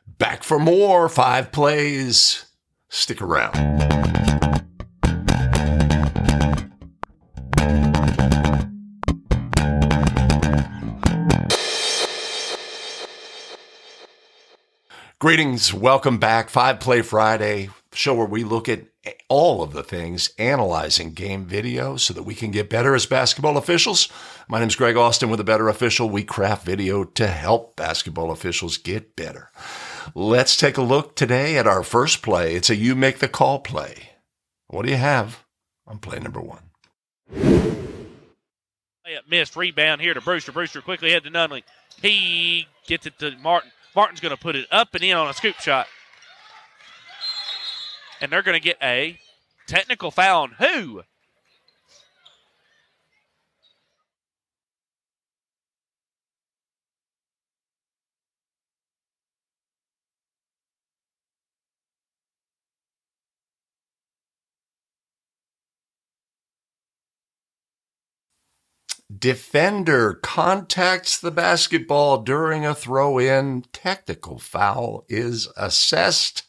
Back for more 5 plays. Stick around. Greetings. Welcome back. 5 Play Friday, show where we look at all of the things, analyzing game video so that we can get better as basketball officials. My name is Greg Austin with A Better Official. We craft video to help basketball officials get better. Let's take a look today at our first play. It's a you make the call play. What do you have on play number 1? Missed rebound here to Brewster. Brewster quickly head to Nunley. He gets it to Martin. Martin's going to put it up and in on a scoop shot. And they're going to get a technical foul on who? Defender contacts the basketball during a throw-in. Technical foul is assessed.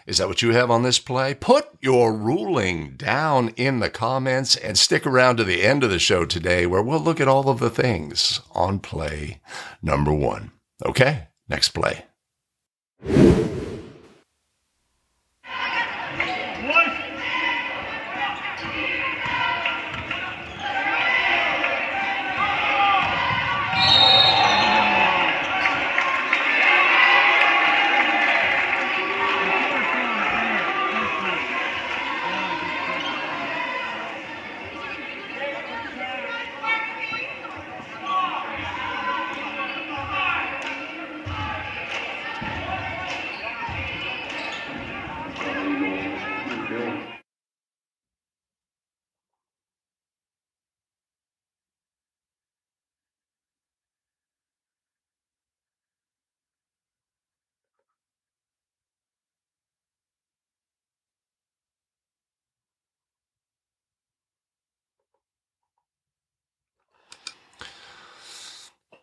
Is that what you have on this play? Put your ruling down in the comments and stick around to the end of the show today where we'll look at all of the things on play number 1. Okay, next play.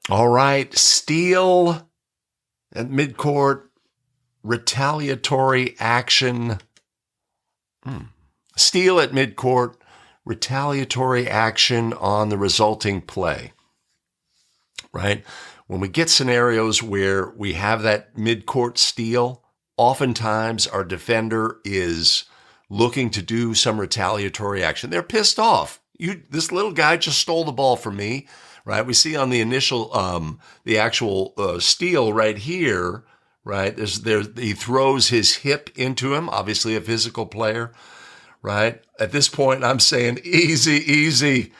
All right, steal at midcourt, retaliatory action. Steal at midcourt, retaliatory action on the resulting play, right? When we get scenarios where we have that midcourt steal, oftentimes our defender is looking to do some retaliatory action. They're pissed off. This little guy just stole the ball from me. Right, we see on the initial, the actual steal right here. Right, he throws his hip into him. Obviously, a physical player. Right, at this point, I'm saying easy, easy.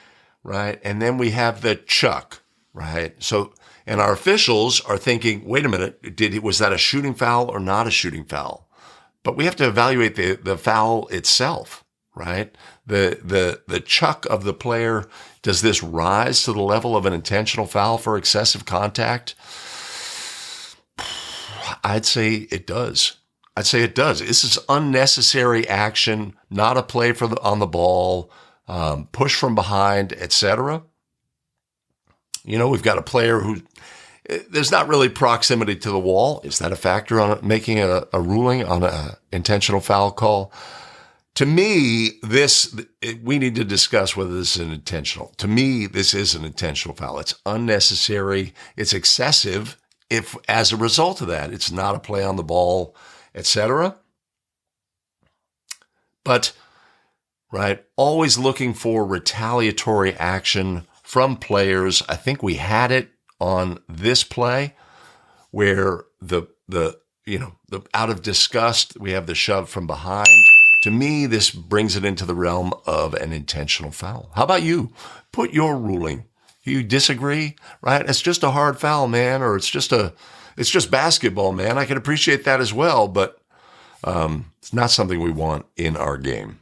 Right, and then we have the chuck. Right, so and our officials are thinking, wait a minute, was that a shooting foul or not a shooting foul? But we have to evaluate the foul itself. Right, the chuck of the player. Does this rise to the level of an intentional foul for excessive contact? I'd say it does. This is unnecessary action, not a play on the ball, push from behind, etc. You know, we've got a player who there's not really proximity to the wall. Is that a factor on making a ruling on an intentional foul call? To me, we need to discuss whether this is an intentional. To me, this is an intentional foul. It's unnecessary. It's excessive. If, as a result of that, it's not a play on the ball, etc. But, right, always looking for retaliatory action from players. I think we had it on this play where the out of disgust, we have the shove from behind. To me, this brings it into the realm of an intentional foul. How about you? Put your ruling. You disagree, right? It's just a hard foul, man, or it's just basketball, man. I can appreciate that as well, but it's not something we want in our game.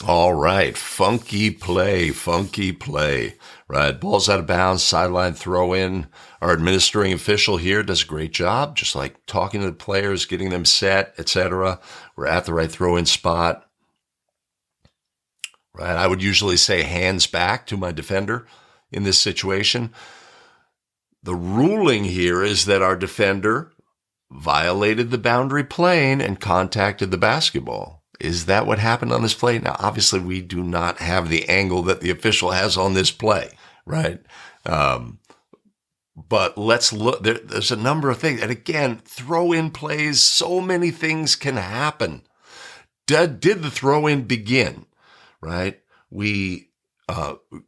All right, funky play, right? Ball's out of bounds, sideline throw in. Our administering official here does a great job, just like talking to the players, getting them set, etc. We're at the right throw in spot, right? I would usually say hands back to my defender in this situation. The ruling here is that our defender violated the boundary plane and contacted the basketball. Is that what happened on this play? Now, obviously, we do not have the angle that the official has on this play, right? But let's look. There's a number of things. And again, throw-in plays, so many things can happen. Did the throw-in begin, right? We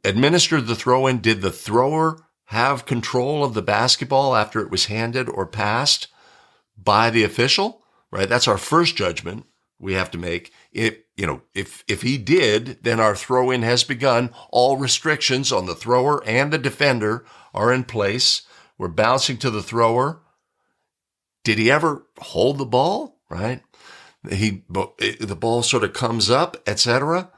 administered the throw-in. Did the thrower have control of the basketball after it was handed or passed by the official, right? That's our first judgment we have to make. If he did, then our throw-in has begun. All restrictions on the thrower and the defender are in place. We're bouncing to the thrower. Did he ever hold the ball, right? The ball sort of comes up, etc.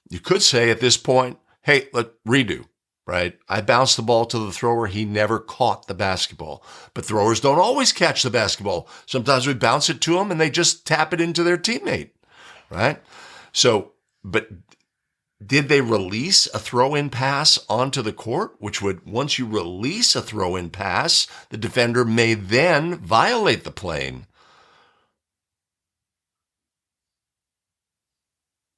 You could say at this point, hey, redo. Right? I bounced the ball to the thrower. He never caught the basketball. But throwers don't always catch the basketball. Sometimes we bounce it to them and they just tap it into their teammate. Right? So, but did they release a throw-in pass onto the court? Which would, once you release a throw-in pass, the defender may then violate the plane.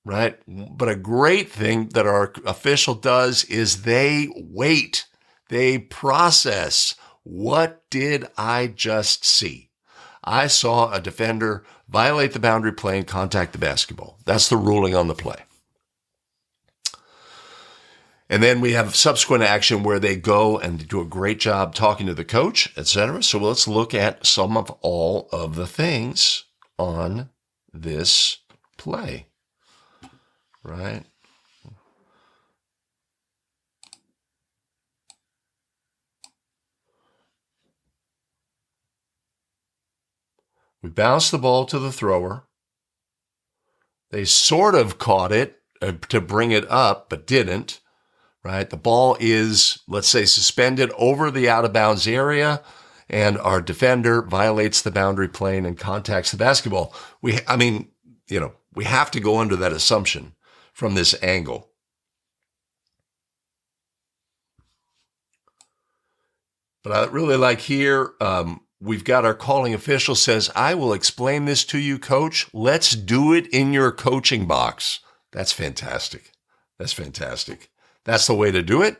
Right? But a great thing that our official does is they wait. They process. What did I just see? I saw a defender violate the boundary plane, contact the basketball. That's the ruling on the play. And then we have subsequent action where they go and do a great job talking to the coach, etc. So let's look at some of all of the things on this play. Right? We bounced the ball to the thrower. They sort of caught it to bring it up, but didn't. Right? The ball is, let's say, suspended over the out-of-bounds area, and our defender violates the boundary plane and contacts the basketball. We have to go under that assumption from this angle. But I really like here, we've got our calling official says, I will explain this to you, coach. Let's do it in your coaching box. That's fantastic. That's fantastic. That's the way to do it,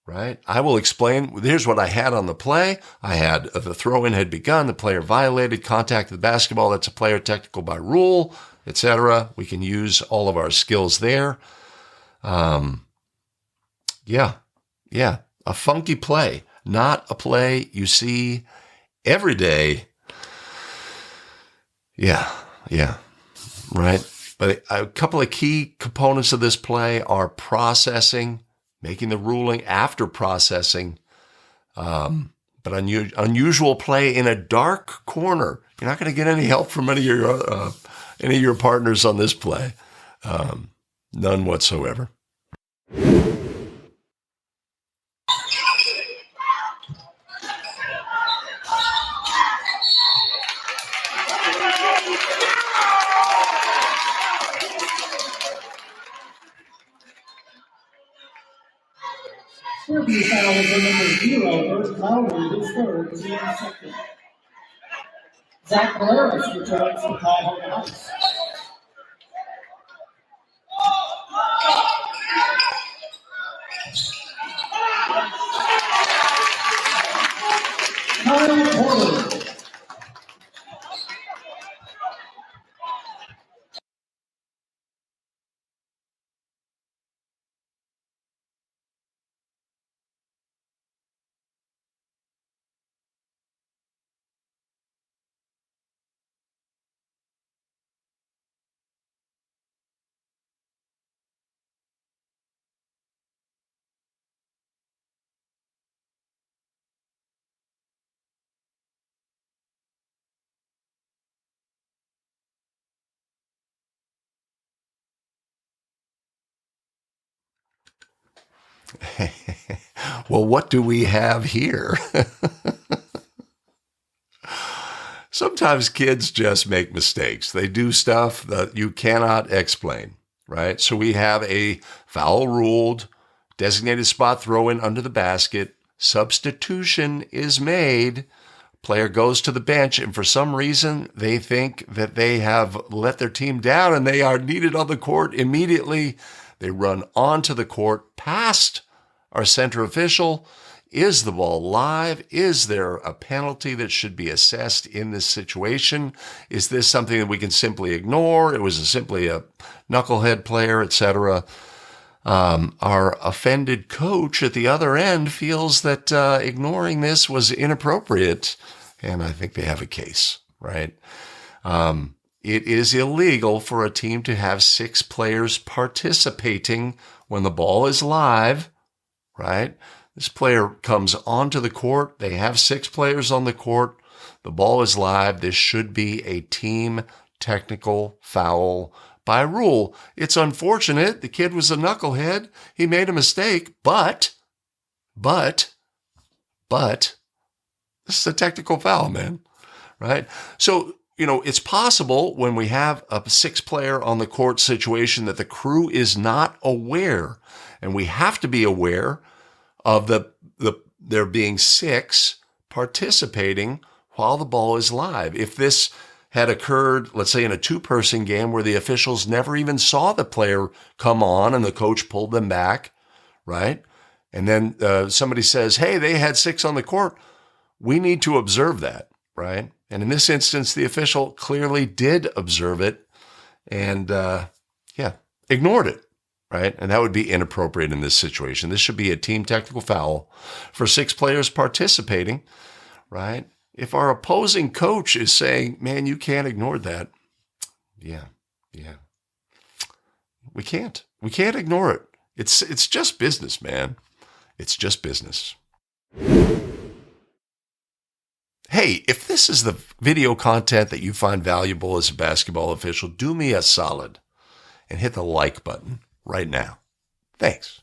right? I will explain. Here's what I had on the play. I had the throw-in had begun. The player violated, contacted the basketball. That's a player technical by rule, etc. We can use all of our skills there. Yeah. A funky play, not a play you see every day. Yeah, right? But a couple of key components of this play are processing, making the ruling after processing, but unusual play in a dark corner. You're not going to get any help from any of your partners on this play. None whatsoever. Serving foul is number 0, Bert Lowry, his third, team second. Zach Polaris returns to Cuyahoga Heights. Kyle Porter. Well, what do we have here? Sometimes kids just make mistakes. They do stuff that you cannot explain, right? So we have a foul ruled, designated spot throw in under the basket. Substitution is made. Player goes to the bench, and for some reason, they think that they have let their team down and they are needed on the court immediately. They run onto the court past our center official. Is the ball live? Is there a penalty that should be assessed in this situation? Is this something that we can simply ignore? It was simply a knucklehead player, etc. Our offended coach at the other end feels that ignoring this was inappropriate, and I think they have a case, right? It is illegal for a team to have 6 players participating when the ball is live, right? This player comes onto the court. They have 6 players on the court. The ball is live. This should be a team technical foul by rule. It's unfortunate. The kid was a knucklehead. He made a mistake, but, this is a technical foul, man, right? So, it's possible when we have a 6-player on the court situation that the crew is not aware, and we have to be aware of there being 6 participating while the ball is live. If this had occurred, let's say in a 2-person game where the officials never even saw the player come on and the coach pulled them back, right? And then somebody says, hey, they had 6 on the court. We need to observe that, right? And in this instance, the official clearly did observe it and, ignored it. Right? And that would be inappropriate in this situation. This should be a team technical foul for 6 players participating, right? If our opposing coach is saying, man, you can't ignore that. Yeah. We can't ignore it. It's just business, man. It's just business. Hey, if this is the video content that you find valuable as a basketball official, do me a solid and hit the like button right now. Thanks.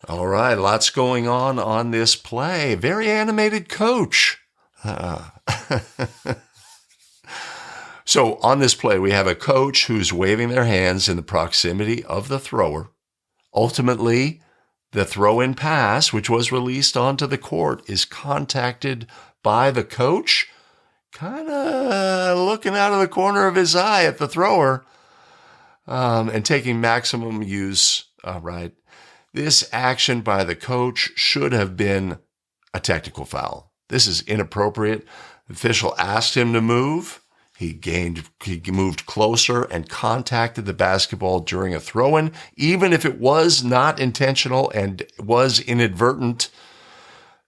All right, lots going on this play. Very animated coach. So on this play, we have a coach who's waving their hands in the proximity of the thrower. Ultimately, the throw-in pass, which was released onto the court, is contacted by the coach, kind of looking out of the corner of his eye at the thrower and taking maximum use. Right. This action by the coach should have been a technical foul. This is inappropriate. The official asked him to move. He moved closer and contacted the basketball during a throw-in, even if it was not intentional and was inadvertent.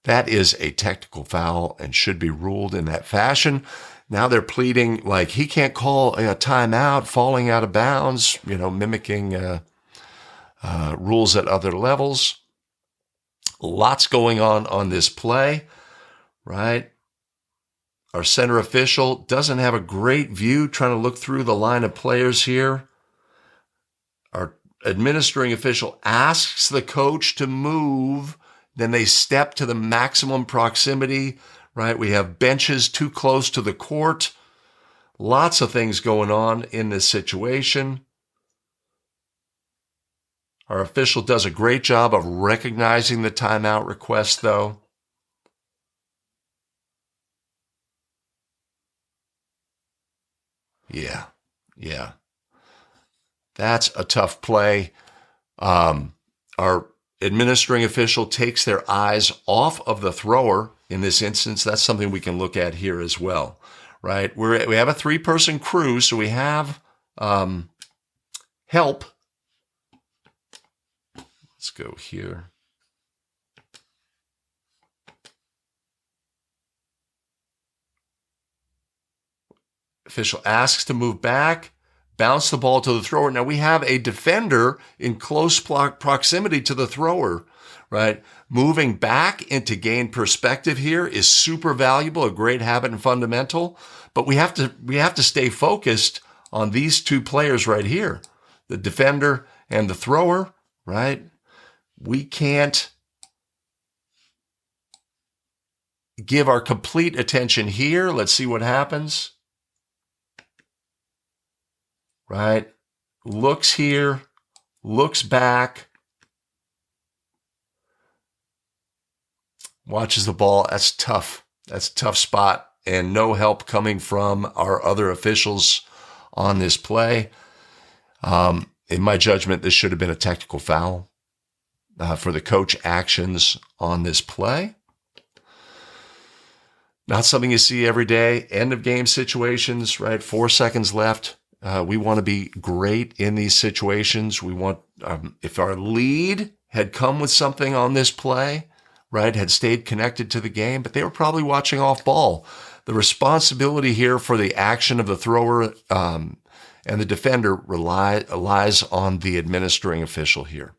That is a technical foul and should be ruled in that fashion. Now they're pleading like he can't call a timeout, falling out of bounds, mimicking rules at other levels. Lots going on this play, right? Our center official doesn't have a great view, trying to look through the line of players here. Our administering official asks the coach to move. Then they step to the maximum proximity, right? We have benches too close to the court. Lots of things going on in this situation. Our official does a great job of recognizing the timeout request, though. Yeah. That's a tough play. Our administering official takes their eyes off of the thrower in this instance. That's something we can look at here as well, right? We have a 3-person crew, so we have help. Let's go here. Official asks to move back, bounce the ball to the thrower. Now we have a defender in close proximity to the thrower, right? Moving back into gain perspective here is super valuable, a great habit and fundamental, but we have to stay focused on these two players right here, the defender and the thrower, right? We can't give our complete attention here. Let's see what happens. Right? Looks here, looks back, watches the ball. That's tough. That's a tough spot, and no help coming from our other officials on this play. In my judgment, this should have been a technical foul for the coach actions on this play. Not something you see every day. End of game situations, right? 4 seconds left. We want to be great in these situations. We want, if our lead had come with something on this play, right, had stayed connected to the game, but they were probably watching off ball. The responsibility here for the action of the thrower and the defender lies on the administering official here.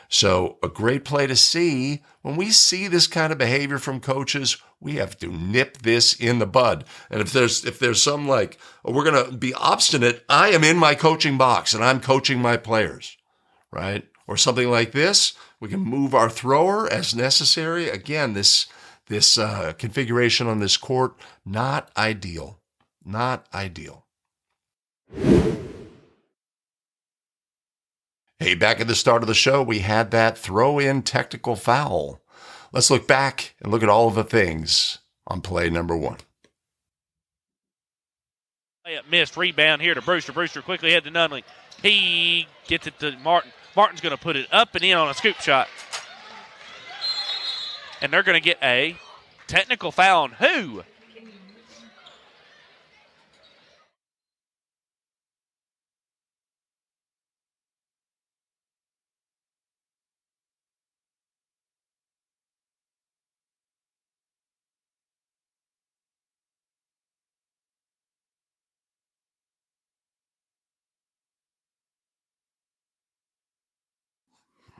So a great play to see. When we see this kind of behavior from coaches, we have to nip this in the bud. And if there's some like, oh, we're going to be obstinate, I am in my coaching box and I'm coaching my players, right? Or something like this, we can move our thrower as necessary. Again, this configuration on this court, not ideal. Not ideal. Hey, back at the start of the show, we had that throw-in technical foul. Let's look back and look at all of the things on play number 1. Missed rebound here to Brewster. Brewster quickly head to Nunley. He gets it to Martin. Martin's going to put it up and in on a scoop shot. And they're going to get a technical foul on who?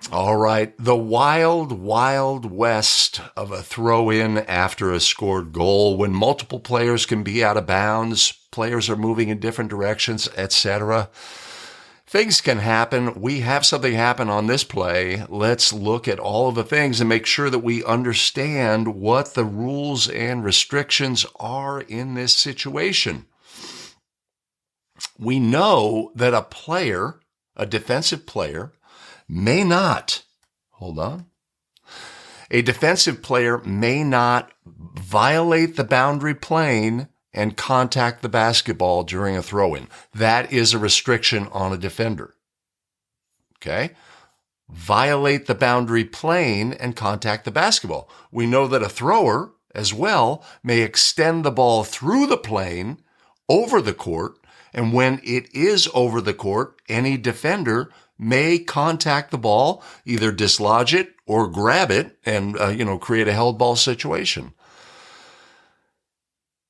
All right, the wild, wild west of a throw-in after a scored goal when multiple players can be out of bounds, players are moving in different directions, etc. Things can happen. We have something happen on this play. Let's look at all of the things and make sure that we understand what the rules and restrictions are in this situation. We know that a player, a defensive player, may not, a defensive player may not violate the boundary plane and contact the basketball during a throw-in. That is a restriction on a defender. Okay? Violate the boundary plane and contact the basketball. We know that a thrower, as well, may extend the ball through the plane over the court, and when it is over the court, any defender may contact the ball, either dislodge it or grab it and, create a held ball situation.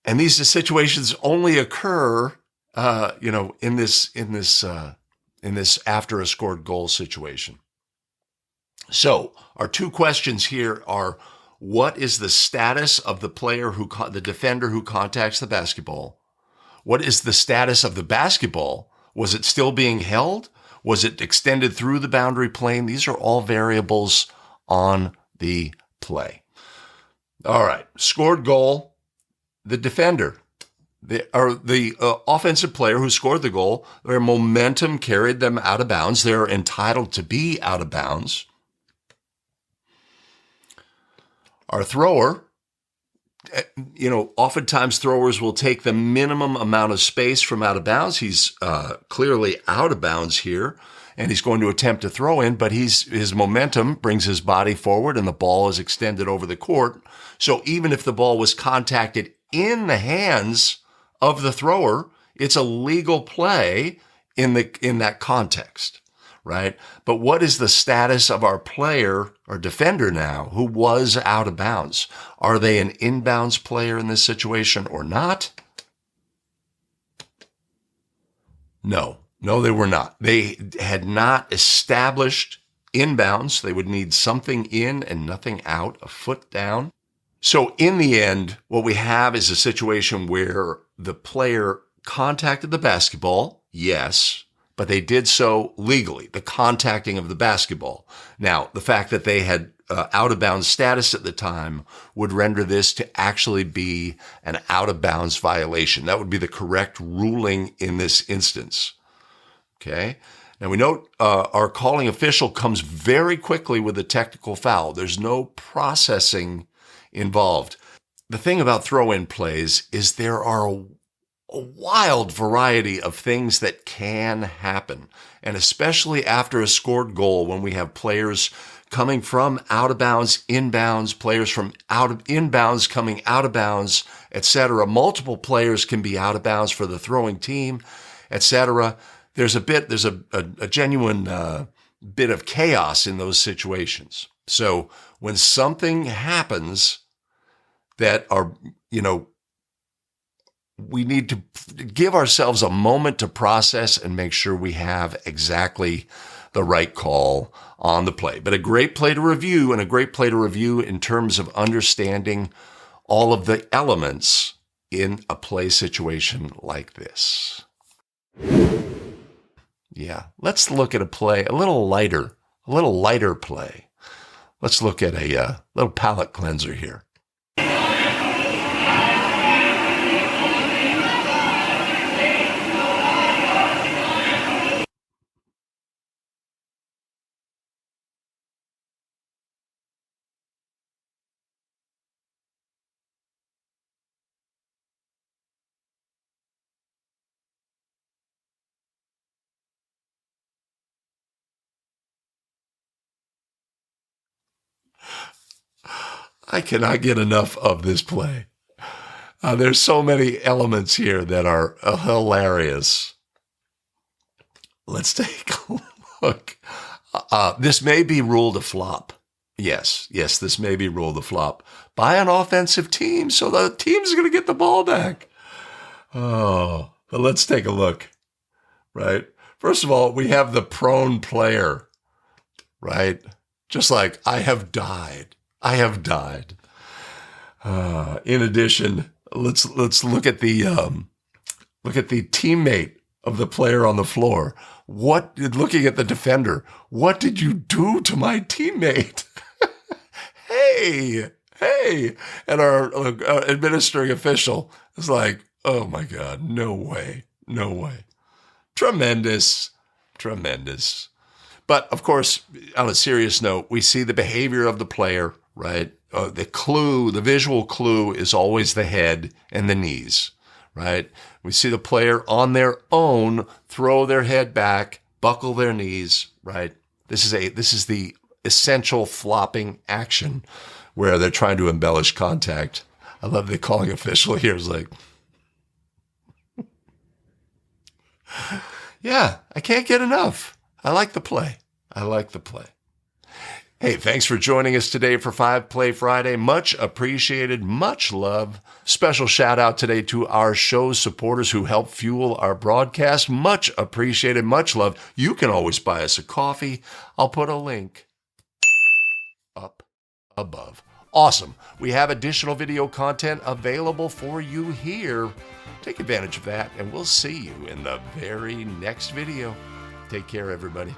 And these situations only occur, in this after a scored goal situation. So our two questions here are, what is the status of the player the defender who contacts the basketball? What is the status of the basketball? Was it still being held? Was it extended through the boundary plane? These are all variables on the play. All right, scored goal. The defender, the offensive player who scored the goal, their momentum carried them out of bounds. They're entitled to be out of bounds. Our thrower, oftentimes throwers will take the minimum amount of space from out of bounds. He's clearly out of bounds here, and he's going to attempt to throw in, but his momentum brings his body forward and the ball is extended over the court. So even if the ball was contacted in the hands of the thrower, it's a legal play in that context, right? But what is the status of our player or defender now who was out of bounds? Are they an inbounds player in this situation or not? No, they were not. They had not established inbounds. They would need something in and nothing out, a foot down. So in the end, what we have is a situation where the player contacted the basketball, yes, but they did so legally, the contacting of the basketball. Now, the fact that they had out-of-bounds status at the time would render this to actually be an out-of-bounds violation. That would be the correct ruling in this instance. Okay? Now, we note our calling official comes very quickly with a technical foul. There's no processing involved. The thing about throw-in plays is there are a wild variety of things that can happen. And especially after a scored goal, when we have players coming from out of bounds, inbounds, players from inbounds coming out of bounds, etc. Multiple players can be out of bounds for the throwing team, etc. There's a genuine bit of chaos in those situations. So when something happens that we need to give ourselves a moment to process and make sure we have exactly the right call on the play. But a great play to review, and a great play to review in terms of understanding all of the elements in a play situation like this. Yeah, let's look at a play, a little lighter play. Let's look at a little palate cleanser here. I cannot get enough of this play. There's so many elements here that are hilarious. Let's take a look. This may be ruled a flop. Yes, this may be ruled a flop by an offensive team, so the team's going to get the ball back. Oh, but let's take a look, right? First of all, we have the prone player, right? Just like, I have died. In addition, let's look at the teammate of the player on the floor. Looking at the defender, what did you do to my teammate? Hey, and our administering official is like, oh my God, no way. Tremendous. But of course, on a serious note, we see the behavior of the player, right? The visual clue is always the head and the knees, right? We see the player on their own throw their head back, buckle their knees, right? This is the essential flopping action where they're trying to embellish contact. I love the calling official here is like, yeah, I can't get enough. I like the play. I like the play. Hey, thanks for joining us today for 5 Play Friday. Much appreciated, much love. Special shout out today to our show's supporters who help fuel our broadcast. Much appreciated, much love. You can always buy us a coffee. I'll put a link up above. Awesome. We have additional video content available for you here. Take advantage of that, and we'll see you in the very next video. Take care, everybody.